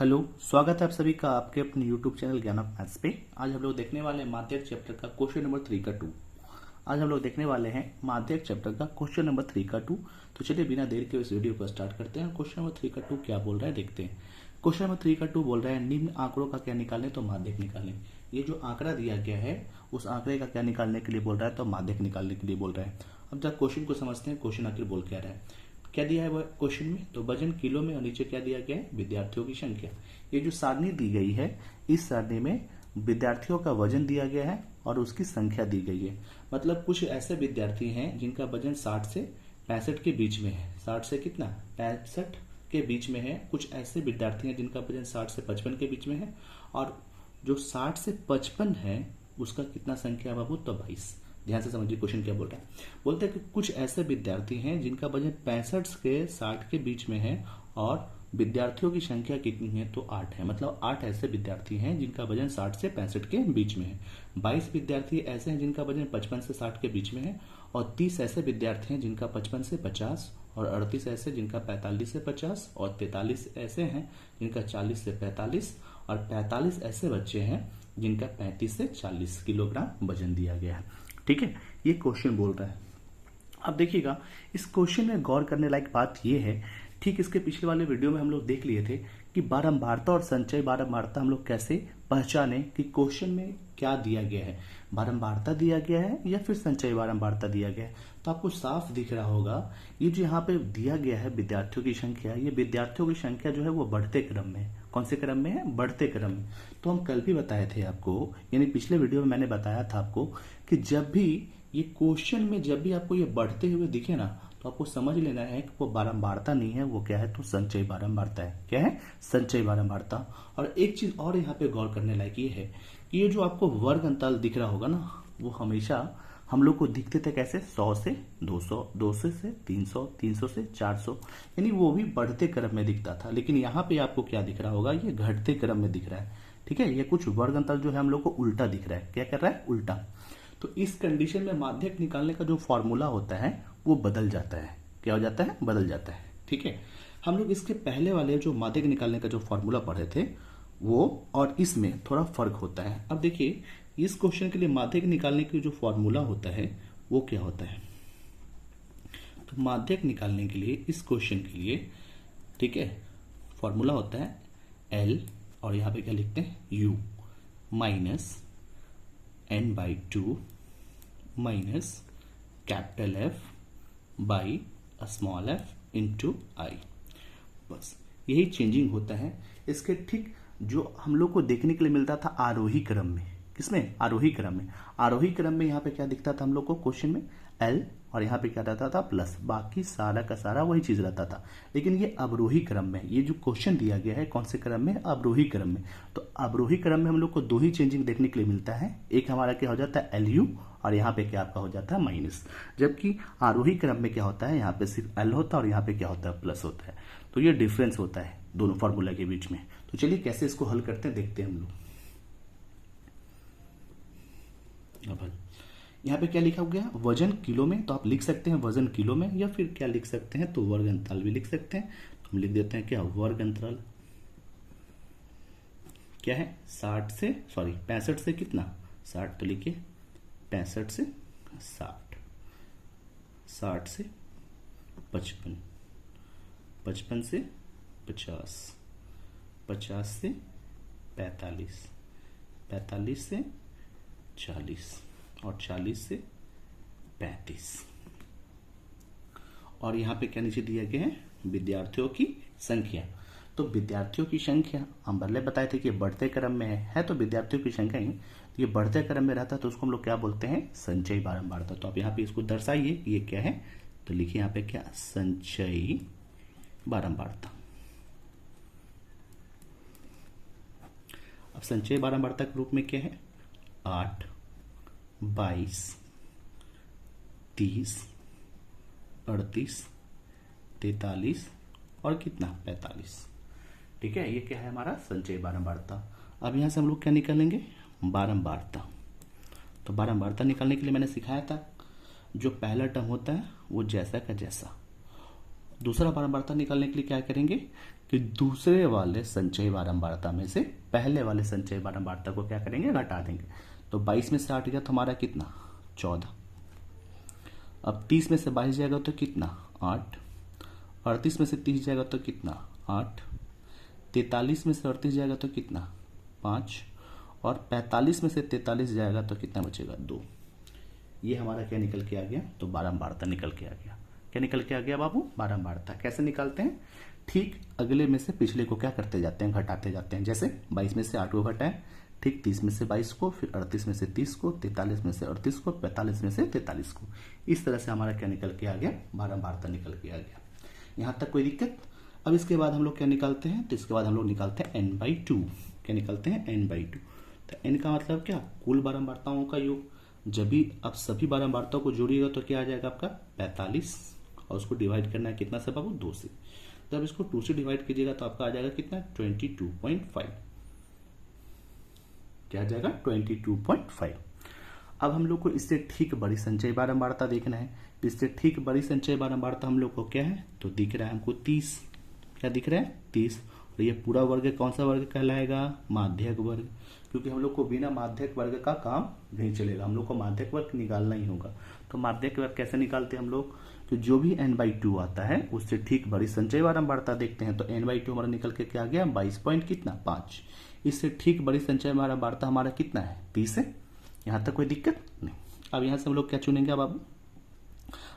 Hello, स्वागत है आप सभी का आपके अपने YouTube चैनल ज्ञान ऑफ मैथ्स पे। आज हम लोग देखने वाले हैं माध्यक चैप्टर का क्वेश्चन नंबर 3 का 2। आज हम लोग देखने वाले हैं माध्यक चैप्टर का क्वेश्चन नंबर 3 का 2। तो चलिए बिना देर के इस वीडियो को स्टार्ट करते हैं। क्वेश्चन नंबर 3 का 2 क्या बोल रहा है देखते हैं। क्वेश्चन नंबर 3 का 2 बोल रहा है निम्न आंकड़ों का क्या निकालने तो माध्यक निकालने। ये जो आंकड़ा दिया गया है उस आंकड़े का क्या निकालने के लिए बोल रहा है तो माध्यक निकालने के लिए बोल रहा है। अब जब क्वेश्चन को समझते हैं क्वेश्चन आखिर बोल क्या रहा है। क्या दिया है वो क्वेश्चन में तो वजन किलो में और नीचे क्या दिया गया है विद्यार्थियों की संख्या। ये जो सारणी दी गई है इस सारणी में विद्यार्थियों का वजन दिया गया है और उसकी संख्या दी गई है। मतलब कुछ ऐसे विद्यार्थी हैं जिनका वजन 60 से 65 के बीच में है। 60 से कितना 65 के बीच में है। कुछ ऐसे विद्यार्थी हैं जिनका वजन 60 से 55 के बीच में है और जो 60 से 55 है उसका कितना संख्या बाबू तो 22। ध्यान से समझिए क्वेश्चन क्या बोल रहा है। बोलते हैं कि कुछ ऐसे विद्यार्थी हैं जिनका वजन 65 से 60 के बीच में है और विद्यार्थियों की संख्या कितनी है तो 8 है। मतलब 8 ऐसे विद्यार्थी हैं जिनका वजन 60 से 65 के बीच में है। 22 विद्यार्थी ऐसे हैं जिनका वजन 55 से 60 के बीच में है और 30 ऐसे विद्यार्थी हैं जिनका 55 से 50 और 38 ऐसे जिनका 45 से 50 और 43 ऐसे हैं जिनका 40 से 45 और 45 ऐसे बच्चे हैं जिनका 35 से 40 किलोग्राम वजन दिया गया है। ठीक है, ये क्वेश्चन बोल रहा है। अब देखिएगा इस क्वेश्चन में गौर करने लायक बात यह है, ठीक इसके पिछले वाले वीडियो में हम लोग देख लिए थे कि बारंबारता और संचय बारंबारता हम लोग कैसे पहचाने कि क्वेश्चन में क्या दिया गया है, बारंबारता दिया गया है या फिर संचय बारंबारता दिया गया है। तो आपको साफ दिख रहा होगा ये जो यहाँ पे दिया गया है विद्यार्थियों की संख्या, ये विद्यार्थियों की संख्या जो है वो बढ़ते क्रम में है। कौन से क्रम में है बढ़ते क्रम में। तो हम कल भी बताए थे आपको, यानी पिछले वीडियो में मैंने बताया था आपको कि जब भी ये क्वेश्चन में जब भी आपको ये बढ़ते हुए दिखे ना तो आपको समझ लेना है कि वो बारंबारता नहीं है, वो क्या है तो संचय बारंबारता है। क्या है संचय बारंबारता। और एक चीज और यहाँ पे गौर करने लायक ये है कि ये जो आपको वर्ग अंतराल दिख रहा होगा ना वो हमेशा हम लोग को दिखते थे कैसे 100 से 200, 200 से 300, 300 से 400, यानी वो भी बढ़ते क्रम में दिखता था। लेकिन यहाँ पे आपको क्या दिख रहा होगा ये घटते क्रम में दिख रहा है। ठीक है, ये कुछ वर्ग अंतराल जो है हम लोग को उल्टा दिख रहा है। क्या कर रहा है उल्टा। तो इस कंडीशन में माध्यक निकालने का जो फॉर्मूला होता है वो बदल जाता है। क्या हो जाता है बदल जाता है। ठीक है, हम लोग इसके पहले वाले जो माध्यक निकालने का जो फॉर्मूला पढ़े थे वो और इसमें थोड़ा फर्क होता है। अब देखिए इस क्वेश्चन के लिए माध्यक निकालने की जो फॉर्मूला होता है वो क्या होता है। तो माध्यक निकालने के लिए इस क्वेश्चन के लिए ठीक है फॉर्मूला होता है L और यहां पे क्या लिखते हैं U minus n/2 minus capital F by small f into i. बस यही चेंजिंग होता है। इसके ठीक जो हम लोग को देखने के लिए मिलता था आरोही क्रम में, किसमें आरोही क्रम में। आरोही क्रम में यहाँ पे क्या दिखता था हम लोग को क्वेश्चन में L और यहाँ पे क्या रहता था प्लस, बाकी सारा का सारा वही चीज रहता था। लेकिन ये अवरोही क्रम में, ये जो क्वेश्चन दिया गया है कौन से क्रम में अवरोही क्रम में। तो अवरोही क्रम में हम लोग को दो ही चेंजिंग देखने के लिए मिलता है। एक हमारा क्या हो जाता है LU और यहाँ पे क्या आपका हो जाता है माइनस। जबकि आरोही क्रम में क्या होता है यहाँ पे सिर्फ L होता है और यहाँ पे क्या होता है प्लस होता है। तो ये डिफरेंस होता है दोनों फॉर्मूला के बीच में। तो चलिए कैसे इसको हल करते हैं देखते हैं हम लोग। यहाँ पे क्या लिखा गया वजन किलो में, तो आप लिख सकते हैं वजन किलो में या फिर क्या लिख सकते हैं तो वर्ग अंतराल भी लिख सकते हैं। तो हम लिख देते हैं क्या वर्ग अंतराल क्या है 65 से कितना 60, तो लिखिए 65 से 60, 60 से 55, 55 से 50, 50 से 45, 45 से 40 और 40 से 35। और यहाँ पे क्या नीचे दिया गया है विद्यार्थियों की संख्या। तो विद्यार्थियों की संख्या हम पहले बताए थे कि बढ़ते क्रम में है तो विद्यार्थियों की संख्या ही तो ये बढ़ते क्रम में रहता है तो उसको हम लोग क्या बोलते हैं संचयी बारंबारता। तो आप यहाँ पे इसको दर्शाइए ये क्या है तो लिखिए यहाँ पे क्या संचयी बारंबारता। अब संचयी बारंबारता के रूप में क्या है 8, 22, 30, 38, 43 और कितना 45। ठीक है, ये क्या है हमारा संचयी बारंबारता। अब यहां से हम लोग क्या निकालेंगे बारंबारता। तो बारंबारता निकालने के लिए मैंने सिखाया था जो पहला टर्म होता है वो जैसा का जैसा। दूसरा बारंबारता निकालने के लिए क्या करेंगे कि दूसरे वाले संचयी बारंबारता में से पहले वाले संचयी बारंबारता को क्या करेंगे, घटा देंगे। तो 22 में से 8 गया तो हमारा कितना, 14। अब 30 में से 22 जाएगा तो कितना, 8। 38 में से 30 जाएगा तो कितना, 8। 43 में से 38 जाएगा तो कितना, 5। और 45 में से 43 जाएगा तो कितना बचेगा, 2। ये हमारा क्या निकल के आ गया, तो बारंबारता निकल के आ गया। क्या निकल के आ गया बाबू, बारंबारता। कैसे निकालते हैं, ठीक अगले में से पिछले को क्या करते जाते हैं, घटाते जाते हैं। जैसे 22 में से 8 को घटाएं, ठीक 30 में से 22 को, फिर 38 में से 30 को, 43 में से 38 को, 45 में से 43 को। इस तरह से हमारा क्या निकल के आ गया, बारंबारता निकल के आ गया। यहाँ तक कोई दिक्कत। अब इसके बाद हम लोग क्या निकालते हैं, तो इसके बाद हम लोग निकालते हैं n/2। क्या निकालते हैं, n/2। तो n का मतलब क्या, कुल बारंबारताओं का योग। जब भी आप सभी बारंबारताओं को जोड़िएगा तो क्या आ जाएगा आपका 45, और उसको डिवाइड करना है कितना से बाबू, 2 से। जब इसको 2 से डिवाइड कीजिएगा तो आपका आ जाएगा कितना, 22.5। क्या आ जाएगा, 22.5। अब हम लोग को इससे ठीक बड़ी संचयी बारंबारता देखना है। इससे ठीक बड़ी संचयी बारंबारता हम लोग को क्या है, तो दिख रहा है हमको 30। क्या दिख रहा है, 30। और ये पूरा वर्ग कौन सा वर्ग कहलाएगा, माध्यक वर्ग। क्योंकि हम लोग को बिना माध्यक वर्ग का काम नहीं चलेगा, हम लोग को माध्यक वर्ग निकालना ही होगा। तो माध्यक वर्ग कैसे निकालते हैं हम लोग, तो जो भी n/2 आता है उससे ठीक बड़ी संचयी बारंबारता देखते हैं। तो n/2 हमारा निकल के क्या आ गया, 22.5। इससे ठीक बड़ी संचयी बारंबारता हमारा कितना है, 30 है। यहाँ तक कोई दिक्कत नहीं। अब यहाँ से हम लोग क्या चुनेंगे बाबू,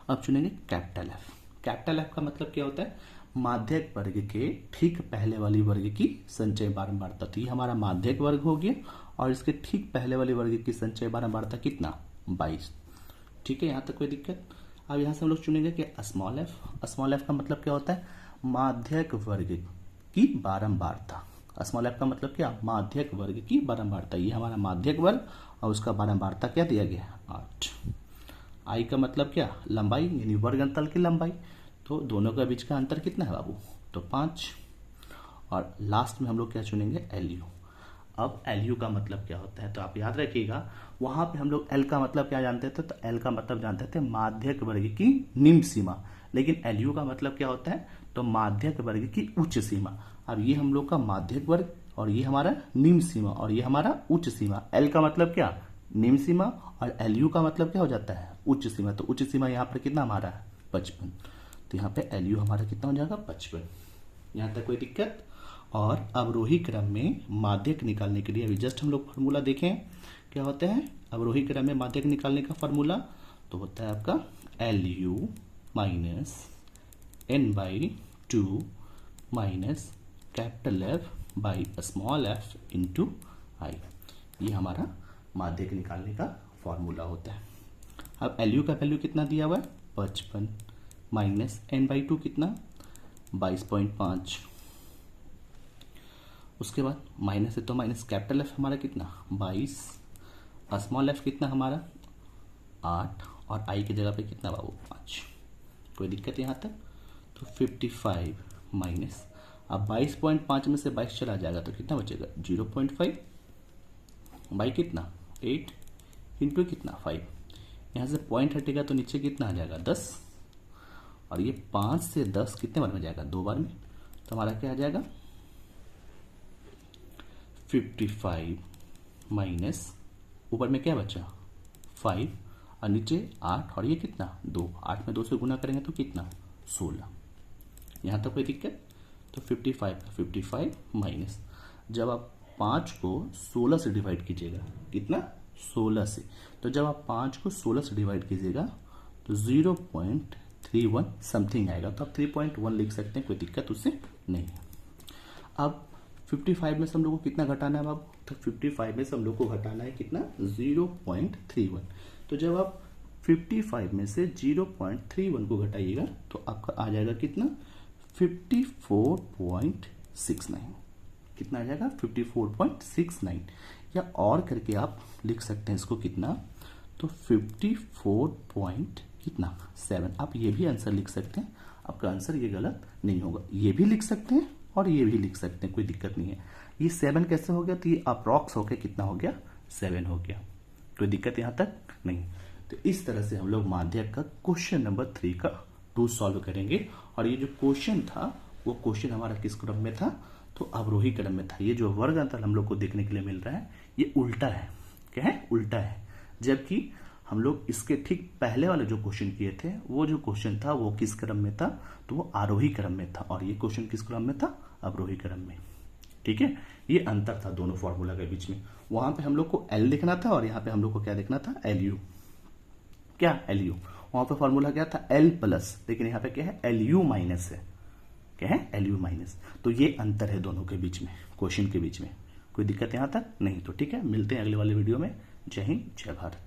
अब चुनेंगे कैपिटल F। कैपिटल F का मतलब क्या होता है, माध्यक वर्ग के ठीक पहले वाली वर्ग की संचयी बारंबारता। तो ये हमारा माध्यक वर्ग हो गया, और इसके ठीक पहले वाले वर्ग की संचयी बारंबारता कितना, 22। ठीक है, यहाँ तक कोई दिक्कत। अब यहाँ से हम लोग चुनेंगे कि स्मॉल f। स्मॉल f का मतलब क्या होता है, माध्यक वर्ग की बारंबारता। स्मॉल f का मतलब क्या, माध्यक वर्ग की बारंबारता। ये हमारा माध्यक वर्ग, और उसका बारंबारता क्या दिया गया, 8। आई का मतलब क्या, लंबाई, यानी वर्ग अंतल की लंबाई। तो दोनों के बीच का अंतर कितना है बाबू, तो 5। और लास्ट में हम लोग क्या चुनेंगे, LU। अब LU का मतलब क्या होता है, तो आप याद रखिएगा, वहां पे हम लोग L का मतलब क्या जानते थे, तो L का मतलब जानते थे माध्यक वर्ग की निम्न सीमा। लेकिन LU का मतलब क्या होता है, तो माध्यक वर्ग की उच्च सीमा। अब ये हम लोग का माध्यक वर्ग, और ये हमारा निम्न सीमा, और ये हमारा उच्च सीमा। L का मतलब क्या, निम्न सीमा, और LU का मतलब क्या हो जाता है, उच्च सीमा। तो उच्च सीमा यहाँ पर कितना हमारा है, 55। तो यहाँ पे LU हमारा कितना हो जाएगा, 55। यहाँ तक कोई दिक्कत। और अवरोही क्रम में माध्यक निकालने के लिए अभी जस्ट हम लोग फार्मूला देखें, क्या होता है अवरोही क्रम में माध्यक निकालने का फार्मूला, तो होता है आपका LU minus n/2 minus capital F by small f into i. ये हमारा माध्यक निकालने का फॉर्मूला होता है। अब LU का वैल्यू कितना दिया हुआ है, 55, माइनस n/2 कितना, 22.5। उसके बाद माइनस है तो माइनस कैपिटल F हमारा कितना, 22। स्मॉल f कितना हमारा, 8, और i की जगह पे कितना बाबू, 5। कोई दिक्कत यहाँ तक। तो 55 माइनस, अब 22.5 में से 22 चला जाएगा तो कितना बचेगा, 0.5 बाई कितना, 8 इंटू कितना, 5। यहाँ से पॉइंट हटेगा तो नीचे कितना आ जाएगा, 10। और ये 5 से 10 कितने बार में जाएगा, 2 बार में। तो हमारा क्या आ जाएगा, 55 माइनस, ऊपर में क्या बचा, 5, और नीचे 8, और ये कितना, 2। 8 में 2 से गुना करेंगे तो कितना, 16। यहाँ तक कोई दिक्कत। तो 55 माइनस, जब आप 5 को 16 से डिवाइड कीजिएगा, कितना, 16 से, तो जब आप 5 को 16 से डिवाइड कीजिएगा तो 0.31 समथिंग आएगा। तो आप 3.1 लिख सकते हैं, कोई दिक्कत उससे नहीं है। अब 55 में से हम लोग को कितना घटाना है बाबू, तो 55 में से हम लोग को घटाना है कितना, 0.31। तो जब आप 55 में से 0.31 को घटाइएगा तो आपका आ जाएगा कितना, 54.69। कितना आ जाएगा, 54.69। या और करके आप लिख सकते हैं इसको कितना, तो 54.7। आप ये भी आंसर लिख सकते हैं, आपका आंसर ये गलत नहीं होगा। ये भी लिख सकते हैं और ये भी लिख सकते हैं, कोई दिक्कत नहीं है। ये 7 कैसे हो गया, तो ये अप्रॉक्स होके कितना हो गया, 7 हो गया। कोई दिक्कत यहाँ तक नहीं। तो इस तरह से हम लोग माध्यक का क्वेश्चन नंबर 3 का 2 सॉल्व करेंगे। और ये जो क्वेश्चन था वो क्वेश्चन हमारा किस क्रम में था, तो अवरोही क्रम में था। ये जो वर्ग अंतर हम लोग को देखने के लिए मिल रहा है ये उल्टा है। क्या है? उल्टा है। जबकि हम लोग इसके ठीक पहले वाले जो क्वेश्चन किए थे वो जो क्वेश्चन था वो किस क्रम में था, तो वो आरोही क्रम में था, और ये क्वेश्चन किस क्रम में था, अवरोही क्रम में। ठीक है, ये अंतर था दोनों फॉर्मूला के बीच में। वहां पे हम लोग को एल लिखना था और यहाँ पे हम लोग को क्या देखना था, एल यू। क्या? L U. वहां पे फॉर्मूला क्या था, एल प्लस, लेकिन यहाँ पे क्या है, एल यू माइनस है। क्या है? L U minus. तो ये अंतर है दोनों के बीच में, क्वेश्चन के बीच में। कोई दिक्कत यहां तक नहीं? तो ठीक है, मिलते हैं अगले वाले वीडियो में। जय हिंद, जय भारत।